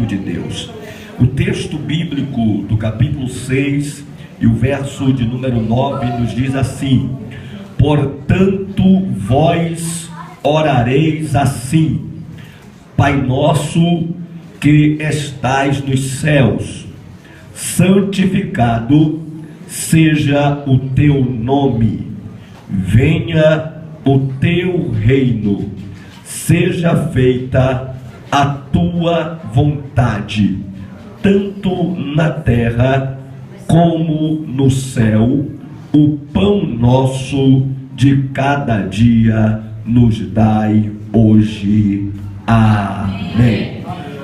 reino de Deus. O texto bíblico do capítulo 6 e o verso de número 9 nos diz assim: portanto vós orareis assim: Pai nosso que estais nos céus, santificado seja o teu nome, venha o teu reino, seja feita a tua vontade, tanto na terra como no céu. O pão nosso de cada dia nos dai hoje. Amém.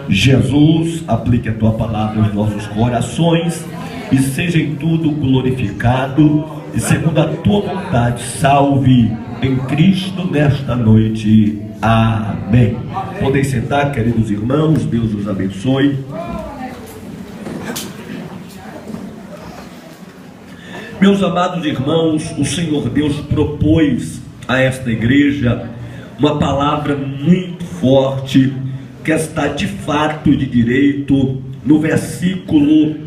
Jesus, aplique a tua palavra aos nossos corações e seja em tudo glorificado e segundo a tua vontade salve em Cristo nesta noite. Amém. Podem sentar, queridos irmãos, Deus os abençoe. Meus amados irmãos, o Senhor Deus propôs a esta igreja uma palavra muito forte, que está de fato de direito no versículo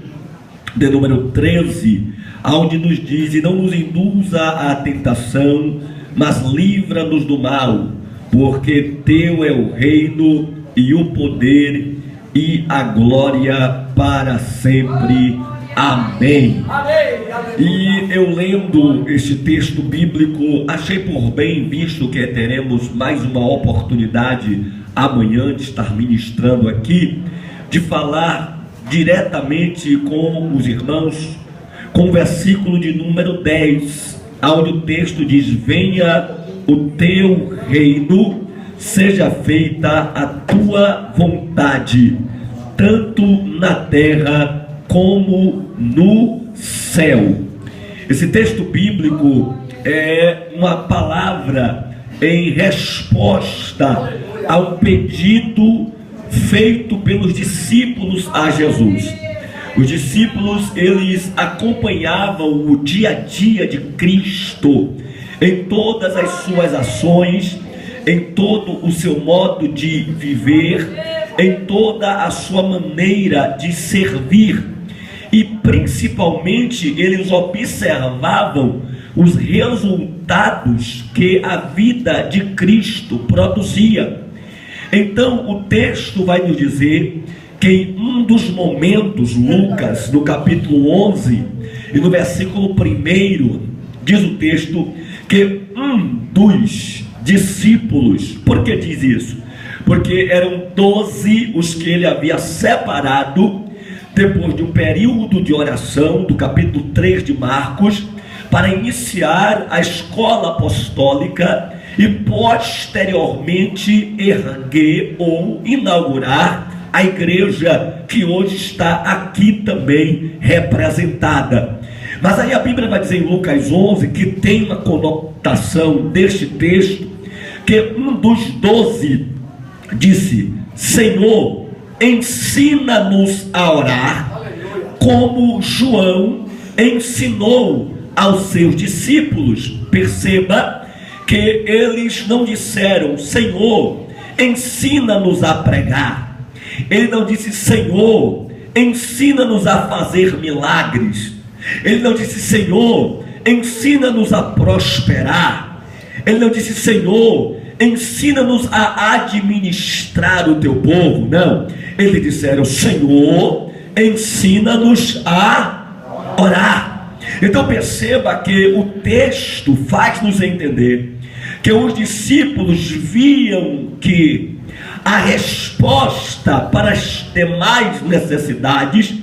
de número 13, onde nos diz: e não nos induza à tentação, mas livra-nos do mal, porque teu é o reino e o poder e a glória para sempre. Amém. E eu lendo este texto bíblico, achei por bem, visto que teremos mais uma oportunidade amanhã de estar ministrando aqui, de falar diretamente com os irmãos, com o versículo de número 10, onde o texto diz: venha o teu reino, seja feita a tua vontade, tanto na terra como no céu. Esse texto bíblico é uma palavra em resposta ao pedido feito pelos discípulos a Jesus. Os discípulos, eles acompanhavam o dia a dia de Cristo em todas as suas ações, em todo o seu modo de viver, em toda a sua maneira de servir. E principalmente eles observavam os resultados que a vida de Cristo produzia. Então o texto vai nos dizer que em um dos momentos, Lucas, no capítulo 11 e no versículo 1, diz o texto que um dos discípulos, por que diz isso? Porque eram 12 os que ele havia separado depois de um período de oração, do capítulo 3 de Marcos, para iniciar a escola apostólica e posteriormente erguer ou inaugurar a igreja que hoje está aqui também representada. Mas aí a Bíblia vai dizer em Lucas 11 que tem uma conotação deste texto, que um dos 12 disse: Senhor, ensina-nos a orar, como João ensinou aos seus discípulos. Perceba que eles não disseram: Senhor, ensina-nos a pregar. Ele não disse: Senhor, ensina-nos a fazer milagres. Ele não disse: Senhor, ensina-nos a prosperar. Ele não disse: Senhor, ensina-nos a administrar o teu povo. Não, eles disseram: Senhor, ensina-nos a orar. Então perceba que o texto faz-nos entender que os discípulos viam que a resposta para as demais necessidades,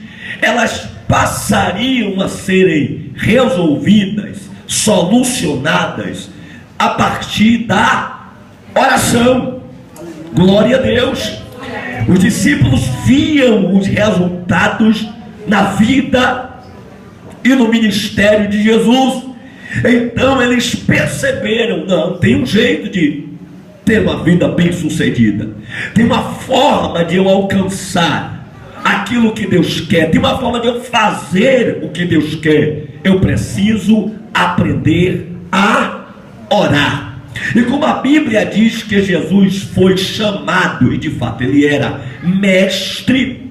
elas passariam a serem resolvidas, solucionadas a partir da oração. Glória a Deus. Os discípulos viam os resultados na vida e no ministério de Jesus. Então eles perceberam: não, tem um jeito de ter uma vida bem sucedida, tem uma forma de eu alcançar aquilo que Deus quer, tem uma forma de eu fazer o que Deus quer. Eu preciso aprender a orar. E como a Bíblia diz que Jesus foi chamado, e de fato ele era mestre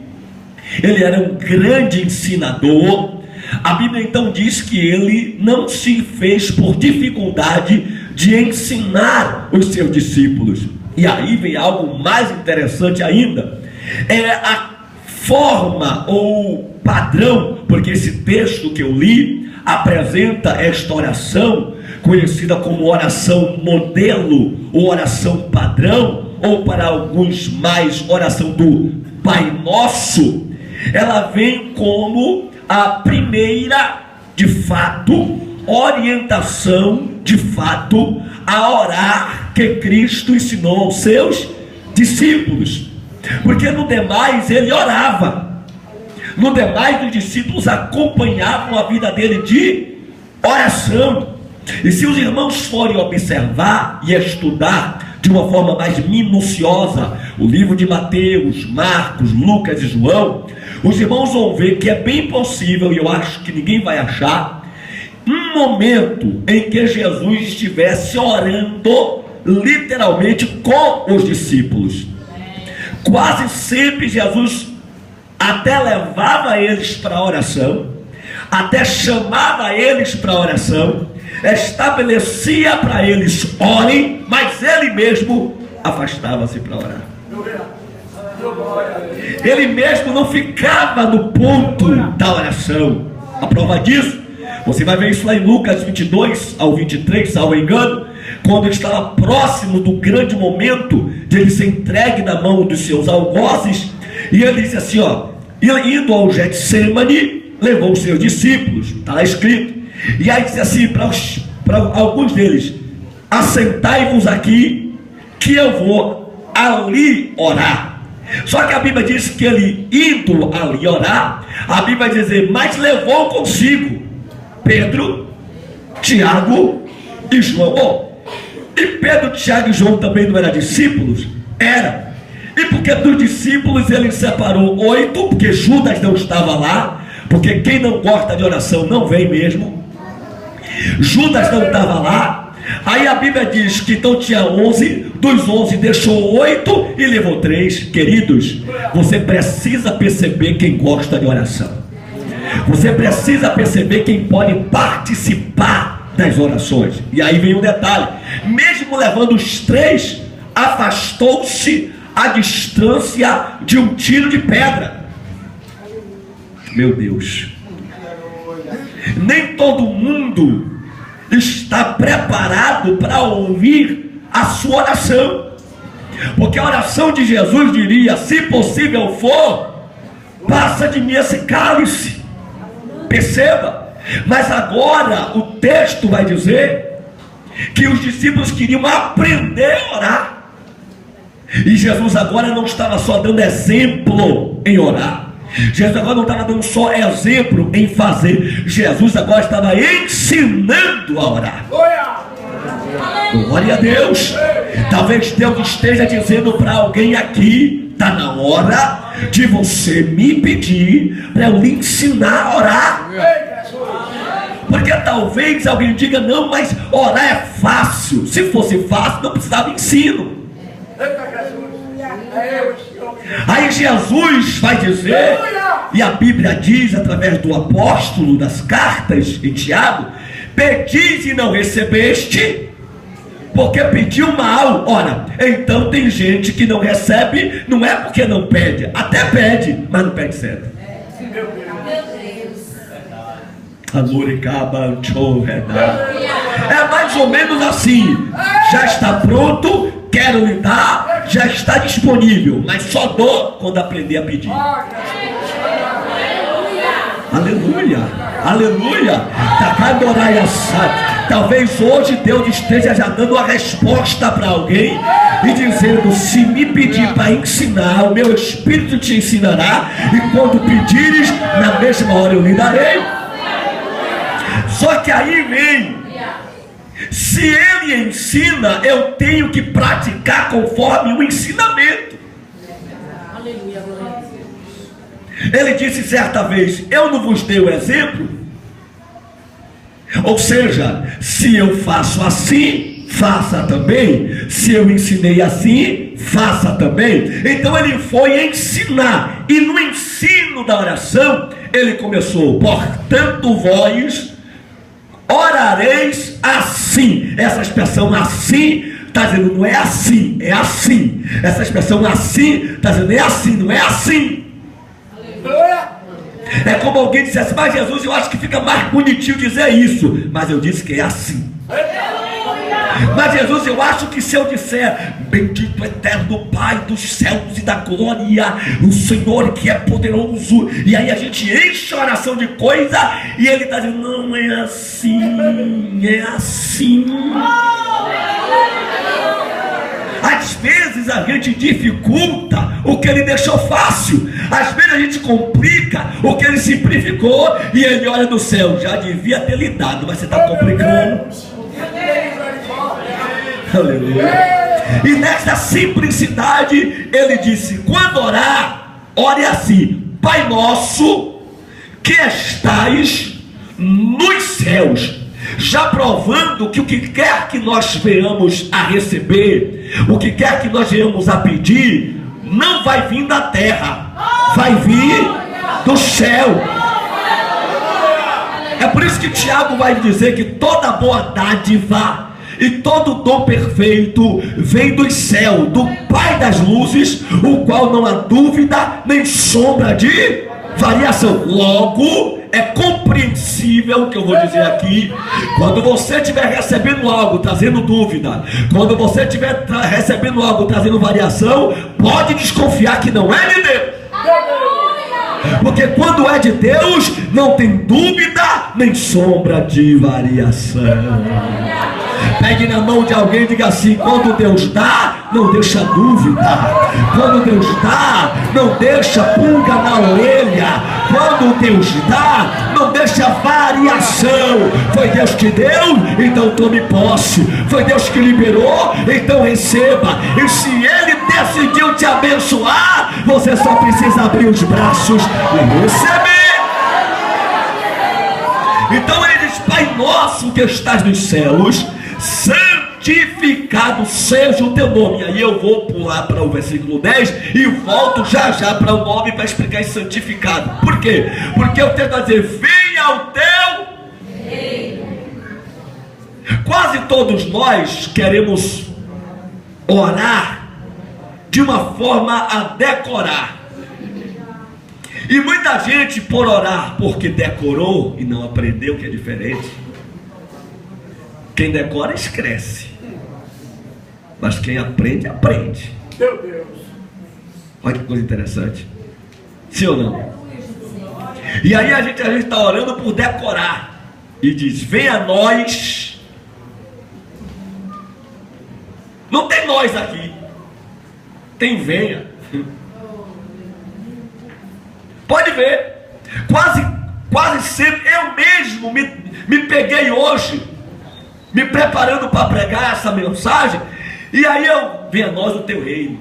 ele era um grande ensinador. A Bíblia então diz que ele não se fez por dificuldade de ensinar os seus discípulos. E aí vem algo mais interessante ainda, é a forma ou padrão, porque esse texto que eu li apresenta esta oração, conhecida como oração modelo, ou oração padrão, ou para alguns mais, oração do Pai Nosso. Ela vem como a primeira, de fato, orientação, de fato, a orar que Cristo ensinou aos seus discípulos. Porque no demais ele orava, no demais os discípulos acompanhavam a vida dele de oração. E se os irmãos forem observar e estudar de uma forma mais minuciosa o livro de Mateus, Marcos, Lucas e João, os irmãos vão ver que é bem possível, e eu acho que ninguém vai achar, um momento em que Jesus estivesse orando literalmente com os discípulos. Quase sempre Jesus até levava eles para a oração, até chamava eles para a oração, estabelecia para eles orem, mas ele mesmo afastava-se para orar. Ele mesmo não ficava no ponto da oração. A prova disso, você vai ver isso lá em Lucas 22 ao 23, salvo engano, quando ele estava próximo do grande momento de ele ser entregue na mão dos seus algozes, e ele disse assim, indo ao Getsêmani, levou os seus discípulos, está lá escrito, e aí disse assim para alguns deles: assentai-vos aqui, que eu vou ali orar. Só que a Bíblia diz que ele indo ali orar, a Bíblia vai dizer, mas levou consigo Pedro, Tiago e João. E Pedro, Tiago e João também não eram discípulos? Era. E porque dos discípulos ele separou 8, porque Judas não estava lá, porque quem não gosta de oração não vem mesmo. Judas não estava lá. Aí a Bíblia diz que então tinha 11, dos 11 deixou 8 e levou 3. Queridos, você precisa perceber quem gosta de oração. Você precisa perceber quem pode participar das orações. E aí vem um detalhe: mesmo levando os 3, afastou-se a distância de um tiro de pedra. Meu Deus, nem todo mundo está preparado para ouvir a sua oração, porque a oração de Jesus diria: se possível for, passa de mim esse cálice. Perceba, mas agora o texto vai dizer que os discípulos queriam aprender a orar, e Jesus agora não estava só dando exemplo em orar, Jesus agora não estava dando só exemplo em fazer, Jesus agora estava ensinando a orar. Glória a Deus. Talvez Deus esteja dizendo para alguém aqui: está na hora de você me pedir para eu lhe ensinar a orar. Porque talvez alguém diga: não, mas orar é fácil. Se fosse fácil, não precisava ensino. Aí Jesus vai dizer, e a Bíblia diz através do apóstolo das cartas em Tiago: pedis e não recebeste, porque pediu mal. Ora, então tem gente que não recebe, não é porque não pede, até pede, mas não pede certo. É mais ou menos assim: já está pronto, quero lhe dar, já está disponível, mas só dou quando aprender a pedir. Aleluia, aleluia. Talvez hoje Deus esteja já dando a resposta para alguém e dizendo: se me pedir para ensinar, o meu Espírito te ensinará, e quando pedires, na mesma hora eu lhe darei. Só que aí vem: se ele ensina, eu tenho que praticar conforme o ensinamento. Ele disse certa vez: eu não vos dei o exemplo? Ou seja, se eu faço assim, faça também. Se eu ensinei assim, faça também. Então ele foi ensinar. E no ensino da oração, ele começou: portanto vós orareis assim. Essa expressão assim está dizendo não é assim, é assim. Essa expressão assim está dizendo é assim, não é assim. É como alguém dissesse: mas Jesus, eu acho que fica mais bonitinho dizer isso. Mas eu disse que é assim. Mas Jesus, eu acho que se eu disser bendito eterno Pai dos céus e da glória, o Senhor que é poderoso, e aí a gente enche a oração de coisa, e ele está dizendo não é assim, é assim. Às vezes a gente dificulta o que ele deixou fácil. Às vezes a gente complica o que ele simplificou. E ele olha do céu: já devia ter lhe dado, mas você está complicando. Aleluia. E nessa simplicidade ele disse: quando orar, ore assim: Pai nosso que estais nos céus. Já provando que o que quer que nós venhamos a receber, o que quer que nós venhamos a pedir, não vai vir da terra, vai vir do céu. É por isso que Tiago vai dizer que toda boa dádiva e todo dom perfeito vem do céu, do Pai das luzes, o qual não há dúvida nem sombra de variação. Logo, é compreensível o que eu vou dizer aqui. Quando você estiver recebendo algo trazendo dúvida, quando você estiver recebendo algo trazendo variação, pode desconfiar que não é de Deus. Porque quando é de Deus, não tem dúvida nem sombra de variação. Pegue na mão de alguém e diga assim: quando Deus dá, não deixa dúvida. Quando Deus dá, não deixa pulga na orelha. Quando Deus dá, não deixa variação. Foi Deus que deu, então tome posse. Foi Deus que liberou, então receba. E se Ele decidiu te abençoar, você só precisa abrir os braços e receber. Então ele diz: Pai nosso que estás nos céus, santificado seja o teu nome. E aí eu vou pular para o versículo 10 e volto já já para o 9 para explicar esse santificado. Por quê? Porque eu tento dizer: venha o teu reino. Quase todos nós queremos orar de uma forma a decorar. E muita gente, por orar porque decorou e não aprendeu, que é diferente. Quem decora esquece, mas quem aprende, aprende. Meu Deus! Olha que coisa interessante. Sim ou não? E aí a gente está orando por decorar e diz: venha a nós. Não tem nós aqui, tem venha. Pode ver, quase sempre eu mesmo me peguei hoje me preparando para pregar essa mensagem, e aí venha a nós o teu reino,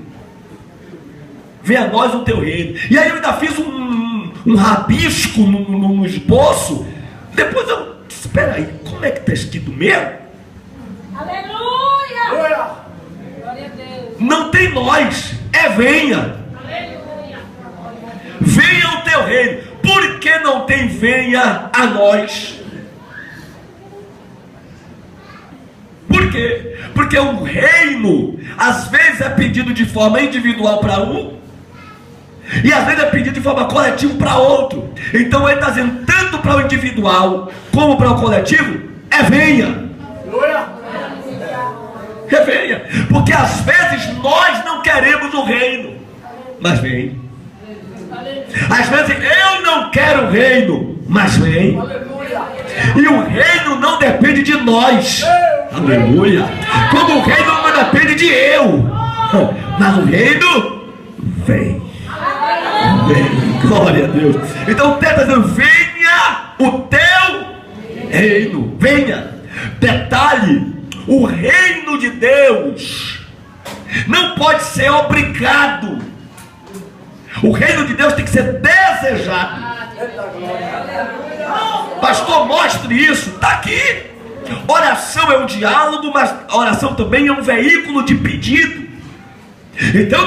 venha a nós o teu reino. E aí eu ainda fiz um rabisco no esboço. Depois eu disse: espera aí, como é que está escrito mesmo? Aleluia! Glória a Deus. Não tem nós, é venha. Aleluia. Venha o teu reino. Por que não tem venha a nós? Por quê? Porque o reino às vezes é pedido de forma individual para um, e às vezes é pedido de forma coletiva para outro. Então ele está dizendo tanto para o individual como para o coletivo: é venha. É venha. Porque às vezes nós não queremos o reino, mas vem. Às vezes eu não quero o reino, mas vem. E o reino não depende de nós. Aleluia. Como o reino não depende de eu, mas o reino vem. Vem. Glória a Deus. Então o texto está dizendo: venha o teu reino. Venha. Detalhe: o reino de Deus não pode ser obrigado. O reino de Deus tem que ser desejado. Pastor, mostre isso. Está aqui. Oração é um diálogo, mas oração também é um veículo de pedido. Então